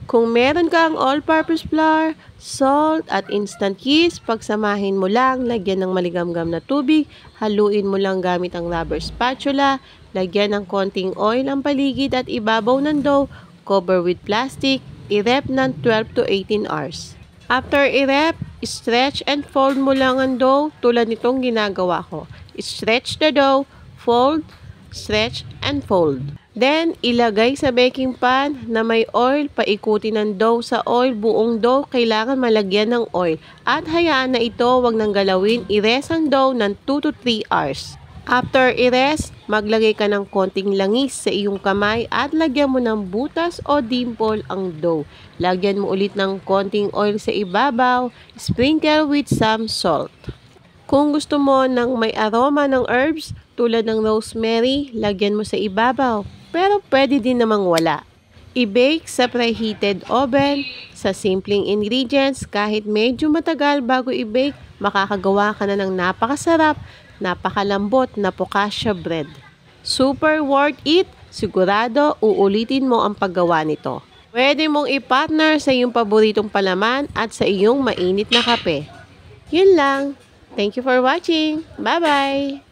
Kung meron kang all-purpose flour, salt at instant yeast, pagsamahin mo lang, lagyan ng maligamgam na tubig, haluin mo lang gamit ang rubber spatula, lagyan ng konting oil ang paligid at ibabaw ng dough, cover with plastic, i-rep ng 12 to 18 hours. After i-rep, stretch and fold mo lang ang dough tulad nitong ginagawa ko. Stretch the dough, fold, stretch and fold. Then, ilagay sa baking pan na may oil, paikutin ng dough sa oil, buong dough kailangan malagyan ng oil. At hayaan na ito, wag nang galawin, i-rest ang dough ng 2 to 3 hours. After i-rest, maglagay ka ng konting langis sa iyong kamay at lagyan mo ng butas o dimple ang dough. Lagyan mo ulit ng konting oil sa ibabaw, sprinkle with some salt. Kung gusto mo ng may aroma ng herbs tulad ng rosemary, lagyan mo sa ibabaw. Pero pwede din namang wala. I-bake sa preheated oven sa simpleng ingredients. Kahit medyo matagal bago i-bake, makakagawa ka na ng napakasarap, napakalambot na focaccia bread. Super worth it! Sigurado uulitin mo ang paggawa nito. Pwede mong i-partner sa iyong paboritong palaman at sa iyong mainit na kape. Yun lang! Thank you for watching. Bye-bye!